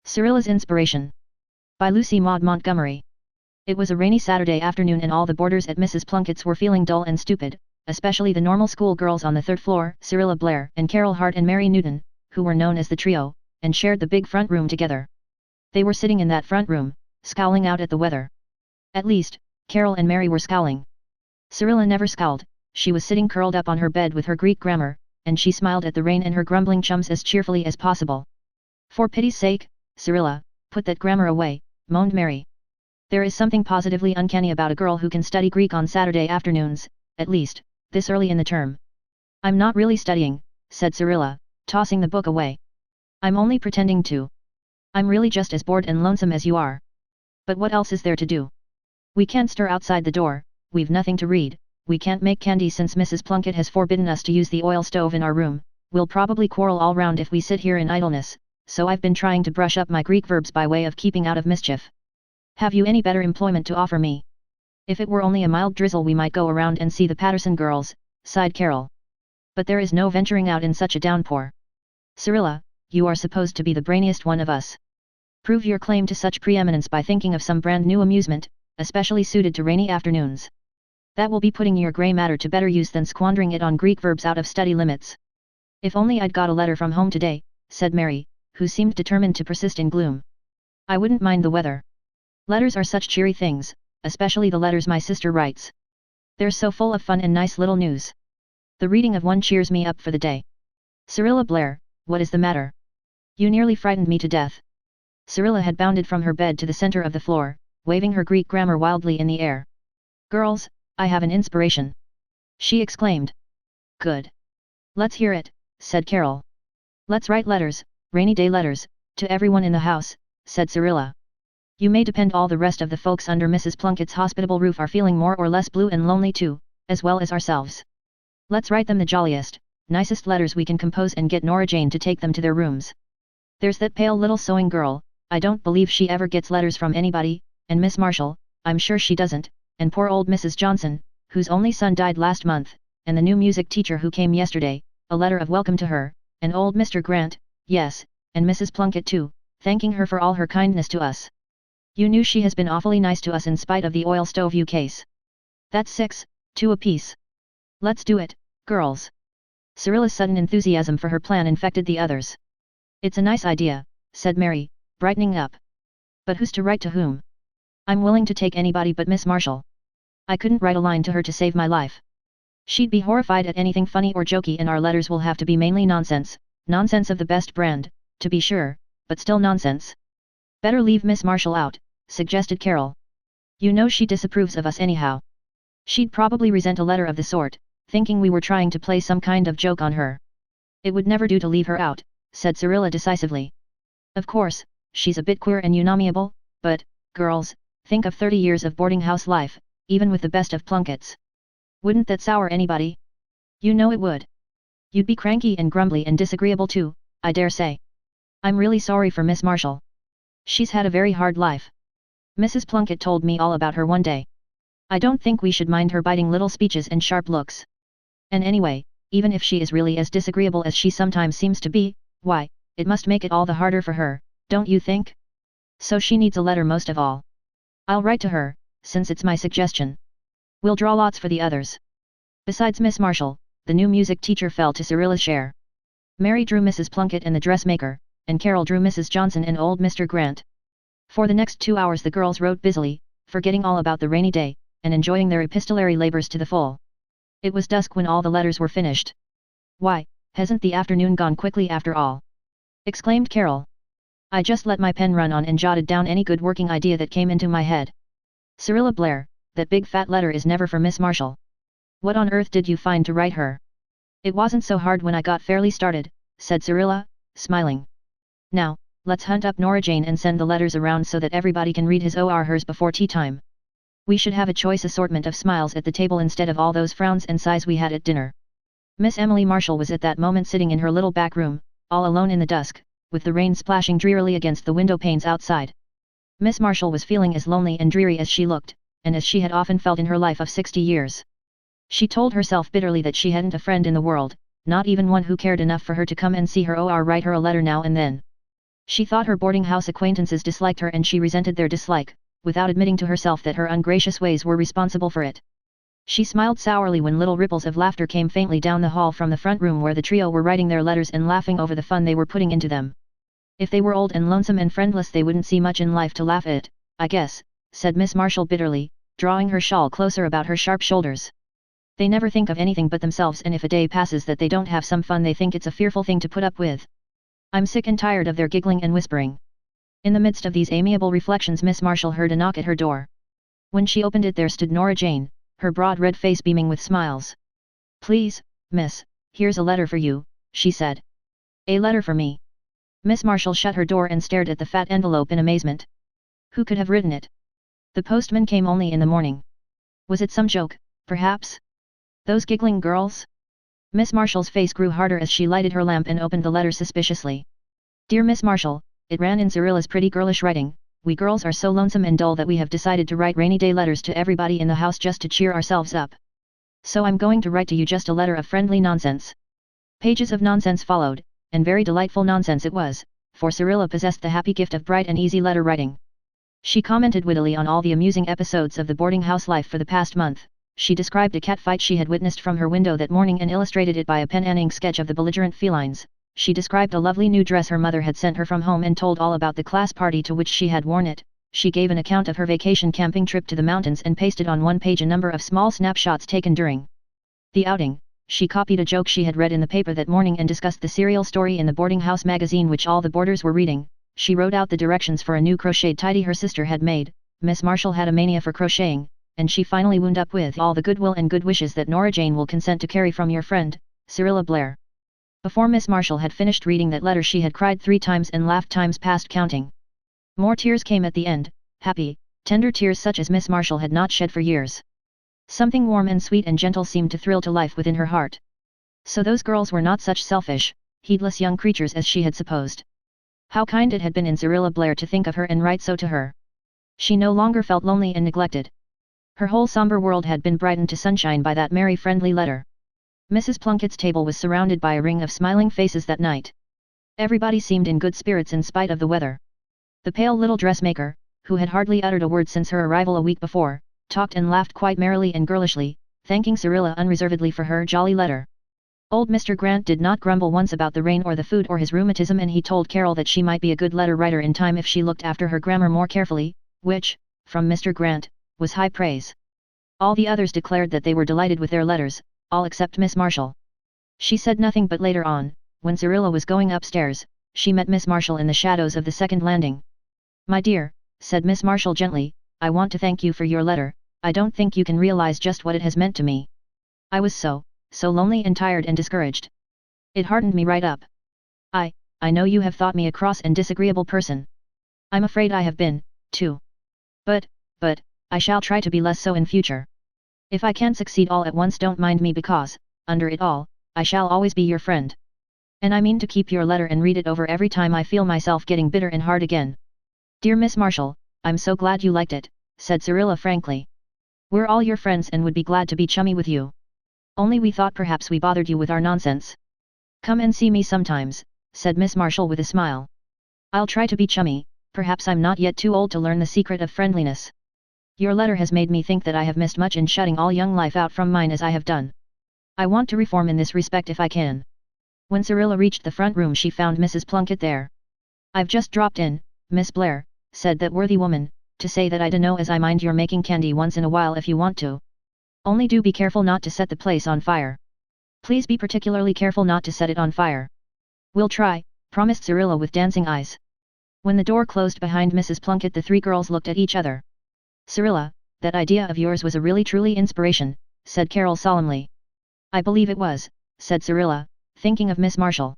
Cyrilla's Inspiration. By Lucy Maud Montgomery. It was a rainy Saturday afternoon and all the boarders at Mrs. Plunkett's were feeling dull and stupid, especially the normal school girls on the third floor, Cyrilla Blair and Carol Hart and Mary Newton, who were known as the trio, and shared the big front room together. They were sitting in that front room, scowling out at the weather. At least, Carol and Mary were scowling. Cyrilla never scowled, she was sitting curled up on her bed with her Greek grammar, and she smiled at the rain and her grumbling chums as cheerfully as possible. For pity's sake, Cyrilla, put that grammar away, moaned Mary. There is something positively uncanny about a girl who can study Greek on Saturday afternoons, at least, this early in the term. I'm not really studying, said Cyrilla, tossing the book away. I'm only pretending to. I'm really just as bored and lonesome as you are. But what else is there to do? We can't stir outside the door, we've nothing to read, we can't make candy since Mrs. Plunkett has forbidden us to use the oil stove in our room, we'll probably quarrel all round if we sit here in idleness, so I've been trying to brush up my Greek verbs by way of keeping out of mischief. Have you any better employment to offer me? If it were only a mild drizzle we might go around and see the Patterson girls, sighed Carol. But there is no venturing out in such a downpour. Cyrilla, you are supposed to be the brainiest one of us. Prove your claim to such preeminence by thinking of some brand new amusement, especially suited to rainy afternoons. That will be putting your grey matter to better use than squandering it on Greek verbs out of study limits. If only I'd got a letter from home today, said Mary, who seemed determined to persist in gloom. I wouldn't mind the weather. Letters are such cheery things, especially the letters my sister writes. They're so full of fun and nice little news. The reading of one cheers me up for the day. Cyrilla Blair, what is the matter? You nearly frightened me to death. Cyrilla had bounded from her bed to the center of the floor, waving her Greek grammar wildly in the air. Girls, I have an inspiration! She exclaimed. Good. Let's hear it, said Carol. Let's write letters, rainy day letters, to everyone in the house, said Cyrilla. You may depend all the rest of the folks under Mrs. Plunkett's hospitable roof are feeling more or less blue and lonely too, as well as ourselves. Let's write them the jolliest, nicest letters we can compose and get Nora Jane to take them to their rooms. There's that pale little sewing girl, I don't believe she ever gets letters from anybody, and Miss Marshall, I'm sure she doesn't, and poor old Mrs. Johnson, whose only son died last month, and the new music teacher who came yesterday, a letter of welcome to her, and old Mr. Grant, yes, and Mrs. Plunkett too, thanking her for all her kindness to us. You knew she has been awfully nice to us in spite of the oil stove case. That's 6, 2 apiece. Let's do it, girls. Cyrilla's sudden enthusiasm for her plan infected the others. It's a nice idea, said Mary, brightening up. But who's to write to whom? I'm willing to take anybody but Miss Marshall. I couldn't write a line to her to save my life. She'd be horrified at anything funny or jokey and our letters will have to be mainly nonsense, nonsense of the best brand, to be sure, but still nonsense. Better leave Miss Marshall out, suggested Carol. You know she disapproves of us anyhow. She'd probably resent a letter of the sort, thinking we were trying to play some kind of joke on her. It would never do to leave her out, said Cyrilla decisively. Of course, she's a bit queer and unamiable, but, girls, think of 30 years of boarding house life, even with the best of Plunketts. Wouldn't that sour anybody? You know it would. You'd be cranky and grumbly and disagreeable too, I dare say. I'm really sorry for Miss Marshall. She's had a very hard life. Mrs. Plunkett told me all about her one day. I don't think we should mind her biting little speeches and sharp looks. And anyway, even if she is really as disagreeable as she sometimes seems to be, why, it must make it all the harder for her, don't you think? So she needs a letter most of all. I'll write to her, since it's my suggestion. We'll draw lots for the others. Besides Miss Marshall, the new music teacher fell to Cyrilla's share. Mary drew Mrs. Plunkett and the dressmaker, and Carol drew Mrs. Johnson and old Mr. Grant. For the next 2 hours the girls wrote busily, forgetting all about the rainy day, and enjoying their epistolary labors to the full. It was dusk when all the letters were finished. Why, hasn't the afternoon gone quickly after all? Exclaimed Carol. I just let my pen run on and jotted down any good working idea that came into my head. Cyrilla Blair, that big fat letter is never for Miss Marshall. What on earth did you find to write her? It wasn't so hard when I got fairly started, said Cyrilla, smiling. Now, let's hunt up Nora Jane and send the letters around so that everybody can read his or hers before tea time. We should have a choice assortment of smiles at the table instead of all those frowns and sighs we had at dinner. Miss Emily Marshall was at that moment sitting in her little back room, all alone in the dusk, with the rain splashing drearily against the window panes outside. Miss Marshall was feeling as lonely and dreary as she looked, and as she had often felt in her life of 60 years. She told herself bitterly that she hadn't a friend in the world, not even one who cared enough for her to come and see her or write her a letter now and then. She thought her boarding house acquaintances disliked her and she resented their dislike, without admitting to herself that her ungracious ways were responsible for it. She smiled sourly when little ripples of laughter came faintly down the hall from the front room where the trio were writing their letters and laughing over the fun they were putting into them. If they were old and lonesome and friendless they wouldn't see much in life to laugh at, I guess, said Miss Marshall bitterly, drawing her shawl closer about her sharp shoulders. They never think of anything but themselves, and if a day passes that they don't have some fun they think it's a fearful thing to put up with. I'm sick and tired of their giggling and whispering. In the midst of these amiable reflections Miss Marshall heard a knock at her door. When she opened it there stood Nora Jane, her broad red face beaming with smiles. Please, miss, here's a letter for you, she said. A letter for me? Miss Marshall shut her door and stared at the fat envelope in amazement. Who could have written it? The postman came only in the morning. Was it some joke, perhaps? Those giggling girls? Miss Marshall's face grew harder as she lighted her lamp and opened the letter suspiciously. Dear Miss Marshall, it ran in Cyrilla's pretty girlish writing. We girls are so lonesome and dull that we have decided to write rainy day letters to everybody in the house just to cheer ourselves up. So I'm going to write to you just a letter of friendly nonsense. Pages of nonsense followed, and very delightful nonsense it was, for Cyrilla possessed the happy gift of bright and easy letter writing. She commented wittily on all the amusing episodes of the boarding house life for the past month. She described a cat fight she had witnessed from her window that morning and illustrated it by a pen and ink sketch of the belligerent felines. She described a lovely new dress her mother had sent her from home and told all about the class party to which she had worn it. She gave an account of her vacation camping trip to the mountains and pasted on one page a number of small snapshots taken during the outing. She copied a joke she had read in the paper that morning and discussed the serial story in the boarding house magazine which all the boarders were reading. She wrote out the directions for a new crocheted tidy her sister had made. Miss Marshall had a mania for crocheting, and she finally wound up with all the goodwill and good wishes that Nora Jane will consent to carry from your friend, Cyrilla Blair. Before Miss Marshall had finished reading that letter she had cried 3 times and laughed times past counting. More tears came at the end, happy, tender tears such as Miss Marshall had not shed for years. Something warm and sweet and gentle seemed to thrill to life within her heart. So those girls were not such selfish, heedless young creatures as she had supposed. How kind it had been in Cyrilla Blair to think of her and write so to her. She no longer felt lonely and neglected. Her whole somber world had been brightened to sunshine by that merry friendly letter. Mrs. Plunkett's table was surrounded by a ring of smiling faces that night. Everybody seemed in good spirits in spite of the weather. The pale little dressmaker, who had hardly uttered a word since her arrival a week before, talked and laughed quite merrily and girlishly, thanking Cyrilla unreservedly for her jolly letter. Old Mr. Grant did not grumble once about the rain or the food or his rheumatism, and he told Carol that she might be a good letter writer in time if she looked after her grammar more carefully, which, from Mr. Grant, was high praise. All the others declared that they were delighted with their letters, all except Miss Marshall. She said nothing, but later on, when Cyrilla was going upstairs, she met Miss Marshall in the shadows of the second landing. My dear, said Miss Marshall gently, I want to thank you for your letter. I don't think you can realize just what it has meant to me. I was so lonely and tired and discouraged. It hardened me right up. I know you have thought me a cross and disagreeable person. I'm afraid I have been, too. But, I shall try to be less so in future. If I can't succeed all at once, don't mind me, because, under it all, I shall always be your friend. And I mean to keep your letter and read it over every time I feel myself getting bitter and hard again. Dear Miss Marshall, I'm so glad you liked it, said Cyrilla frankly. We're all your friends and would be glad to be chummy with you. Only we thought perhaps we bothered you with our nonsense. Come and see me sometimes, said Miss Marshall with a smile. I'll try to be chummy, perhaps I'm not yet too old to learn the secret of friendliness. Your letter has made me think that I have missed much in shutting all young life out from mine as I have done. I want to reform in this respect if I can. When Cyrilla reached the front room she found Mrs. Plunkett there. I've just dropped in, Miss Blair, said that worthy woman, to say that I dunno as I mind your making candy once in a while if you want to. Only do be careful not to set the place on fire. Please be particularly careful not to set it on fire. We'll try, promised Cyrilla with dancing eyes. When the door closed behind Mrs. Plunkett the 3 girls looked at each other. Cyrilla, that idea of yours was a really truly inspiration, said Carol solemnly. I believe it was, said Cyrilla, thinking of Miss Marshall.